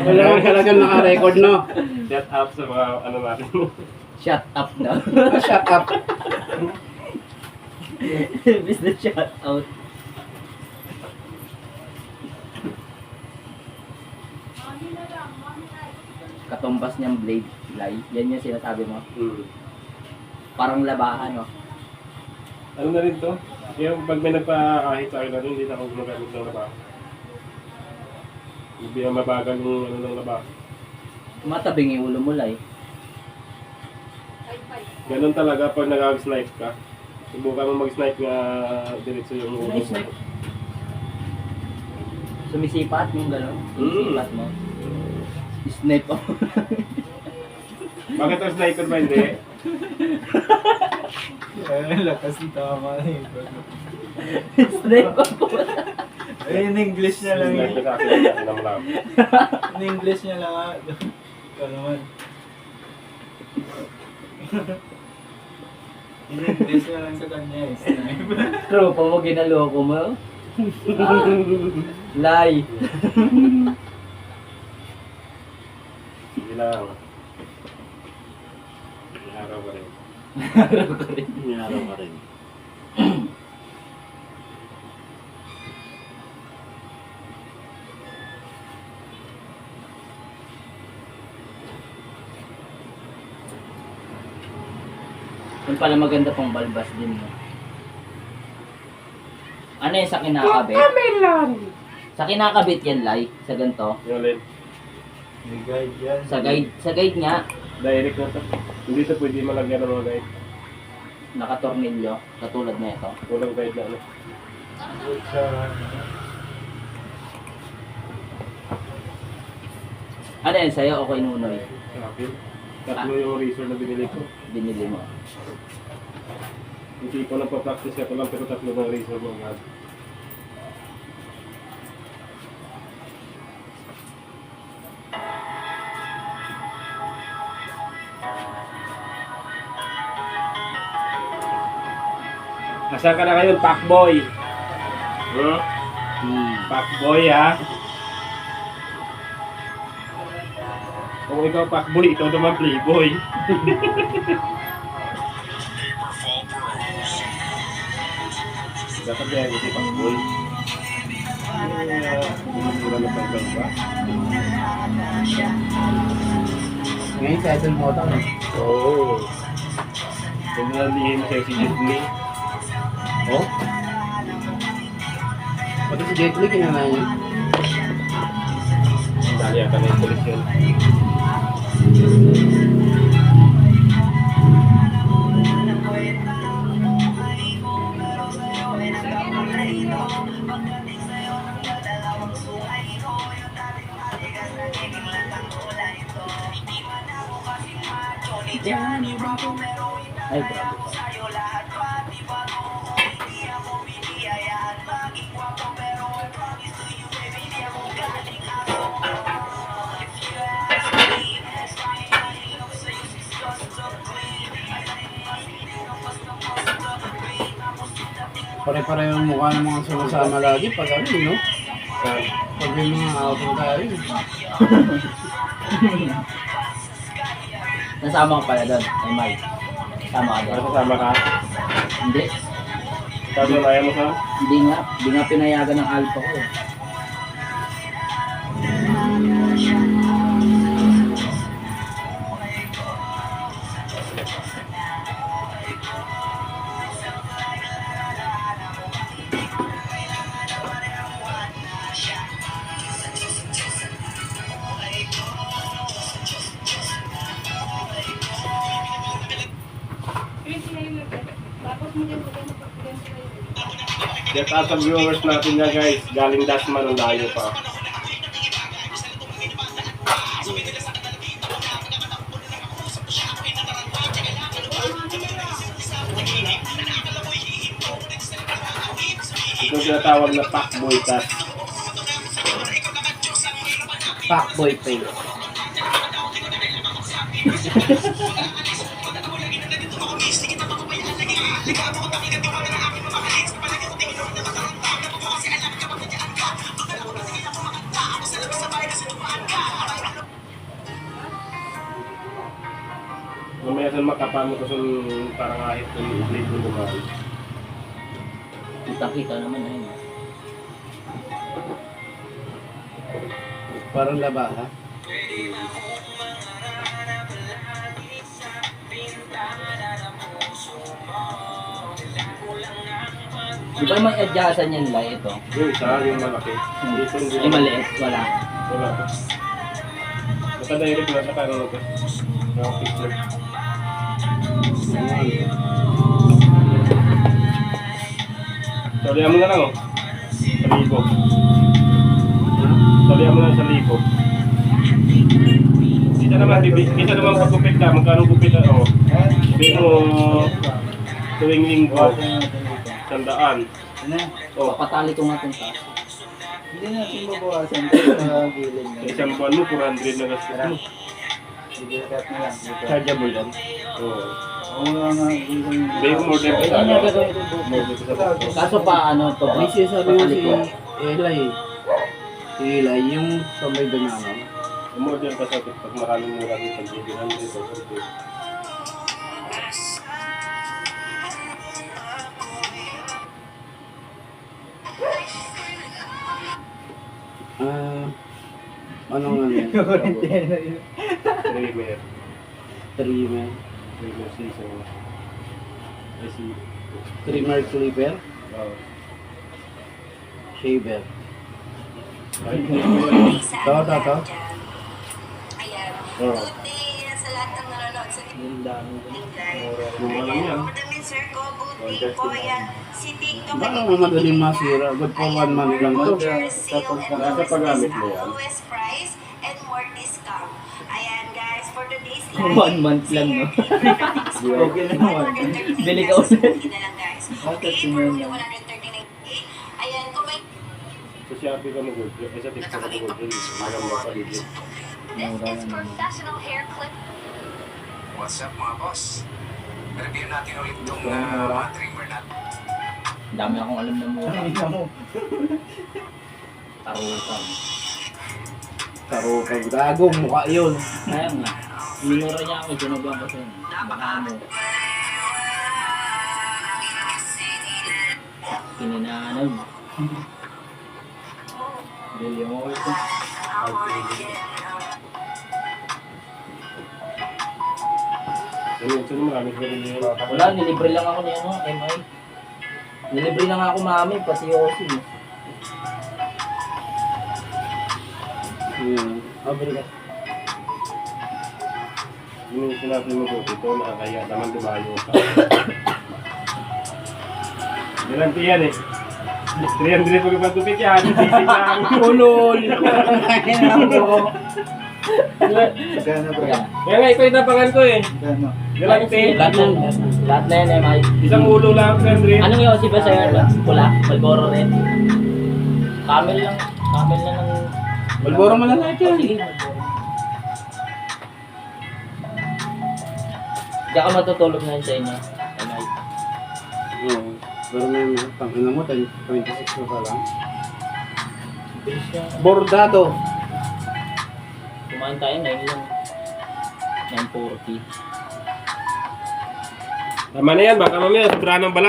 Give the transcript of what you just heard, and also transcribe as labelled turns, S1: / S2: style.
S1: Wala naman talagang naka-record, no?
S2: Shut up sa mga ano natin.
S3: Shut up daw.
S1: Shut up.
S3: Imbis na shut out. Katumbas niyang blade lie. Yan yung sinasabi mo. Parang labahan, no?
S2: Ano na rin to? Yung pag may nagpa-kahit sa akin na rin, hindi na ako gumagamit ng laba. Hindi na mabagal yung ano ng laba.
S3: Matabing yung ulo mo, lie.
S2: Ganun talaga pag nag-snipe ka. Subukan mo mag-snipe nga diretso yung ulo mo.
S3: Snipe. Sumisipat yung gano'n. Sumisipat mo. Snipe ako.
S2: Bakit ang sniper ba hindi?
S4: Lakas ng tama eh.
S3: Snipe ako.
S4: In English niya lang
S2: Sniper
S4: eh.
S2: sa akin, natin ang lab.
S4: In English niya lang ah. Ikaw naman. In English niya lang sa kanya eh. Snipe.
S3: Tropa mo, ginaloko mo. Lie.
S2: Sige lang. Inaraw ka rin.
S3: Araw ko rin.
S1: Inaraw ka rin.
S3: Yung pala maganda pang balbas din mo. Ano yung sa kinakabit? Sa kinakabit yan, Lai. Sa ganito.
S2: Yung alin?
S4: May guide yan.
S3: Sa guide nga,
S2: Direct na to. Hindi to pwede malagyan ng mga guide.
S3: nakatornilyo. Katulad na ito.
S2: Walang guide na ano.
S3: Ano yan sa'yo o kay Nunoy?
S2: Sa akin. Tatlo yung razor na binili ko.
S3: Binili mo.
S2: Hindi ko lang pa-practice ito lang pero tatlo ng razor mo agad. Asa ka na ngayon, Pacboy? Pacboy ha? Kung ikaw Pacboy, ikaw naman Playboy. Dapat yan kasi Pacboy. Mura na pagkal ba?
S1: Ngayon sa idol mo ito, no?
S2: Oo. Kung nalihin siya si Disney.
S1: Oh? Pati si Jet Li, kinala niya.
S2: Dali ka na yung koleksyon.
S3: Ay, grabe pa.
S1: Pare-pareho yung mukha ng mga sumasama lagi pag ano, no? Pag yung mga outing tayo.
S3: Nasama ka pala doon, kay Mike. Sama ka doon.
S2: Kasama ka?
S3: Hindi.
S2: Sabi mo ayaw mo sa?
S3: Hindi nga pinayagan ng alpha ko.
S2: Just out of viewers natin na guys, galing Dasman ang layo pa. Ito tinatawag na Pacboy cut.
S3: Fuckboy face.
S2: Mamaya sa makapa mo kasi parang ahit yung blade mo lumahan.
S3: Kita-kita naman ayun.
S1: Parang laba, ha?
S3: Di ba may adjustan yan lang ito?
S2: Yung isa, yung malaki. Dito hindi.
S3: Ay maliit, wala.
S2: Wala pa. Naka-direct na sa parang ito. Naka-fix lang. Salihan mo na lang oh. Sa libo. Salihan mo na sa libo. Kita naman pagkupit ka. Magkano kupit na oh. Pero tuwing linggo. 100.
S4: Ano?
S2: Oh.
S3: Papatali ko nga itong taas.
S4: Hindi natin mabawasan ito sa gilid
S2: Sa
S4: niya.
S2: isang buwan mo, 400 na gastos mo.
S4: Sige-cut na lang. Dito.
S1: Chargeable yan.
S2: Oo.
S4: Oo nga.
S2: Hindi ko more than
S3: Ito niya gagawin itong buko. Kaso pa ano to ba?
S1: May sinasabi mo
S3: Papatali
S1: si
S3: ko.
S1: Eli. Si Eli, yung sa may banana.
S2: More than kasi pag maraming mura din sa bibilan dito.
S1: Ano nga yan?
S4: Quarantena yun.
S2: Trimmer.
S1: Trimmer.
S2: Trimmer season. I see.
S1: Trimmer clipper.
S2: Oh.
S1: Shaver.
S2: Ay,
S1: Ito.
S5: Ayan.
S2: Oo.
S5: Good day sa lahat ng nanonood sa
S4: Yung dami dun.
S2: Mura lang yan.
S5: Good day, sir ko. Good day po. Ayan. Si TikTok.
S1: Baka madaling masira. Good for 1 month lang to.
S2: Nasa paggamit mo yan.
S5: Lowest price and more discount. Ayan guys, for today's
S3: 1 month lang, no?
S4: Okay na naman.
S3: Bili ka ulit.
S5: na lang guys. Okay,
S4: Bakit
S5: for
S4: yun?
S5: only 139. Ayan, kung may
S2: Sa Shopee ka mag-good. Eh, sa TikTok ka mag-good. Maram mo pa dito.
S3: Mura naman.
S5: professional hair clip.
S6: What's up mga boss? Review natin ulit itong mga trimmer natin.
S3: Dami akong alam na mura.
S4: Ang ina mo.
S3: Tarukan.
S1: Taro ka. Gagong mukha yun.
S3: Kaya nga. Minura niya ako. Sinabihan ko sa'yo. Baka mo. Kininanag.
S4: Bili mo ito.
S2: Ito maraming ganun yun.
S3: Wala, nilibre lang ako ni ano, MI. Nilibre lang ako mami, pati Yossi.
S1: Abri ka.
S2: Yun yung sinabi mo ko dito, nakakaya naman dumayo ka. Garanti yan eh. 300 pag ipagtupit yan, basic lang.
S1: Ulol!
S4: Gana ba yan?
S2: Kaya nga, ito yung napangan ko eh.
S4: Gana.
S2: Garanti.
S3: Lahat na yan, MI.
S2: Isang ulo lang, 300.
S3: Anong Yossi ba sa'yo? Pula? Malboro rin? Camel lang ng...
S1: Malboro mo na lahat yan.
S3: Sige, Malboro. Diyan ka matutulog na yun sa inyo. MI.
S1: Oo. Pero may tangina mo, 26 na pa lang.
S3: Bilis siya.
S1: Bordado.
S3: Kumain tayo, 9 lang. 9:40.
S2: Tama na yan, baka mamaya sobrahan ng balat.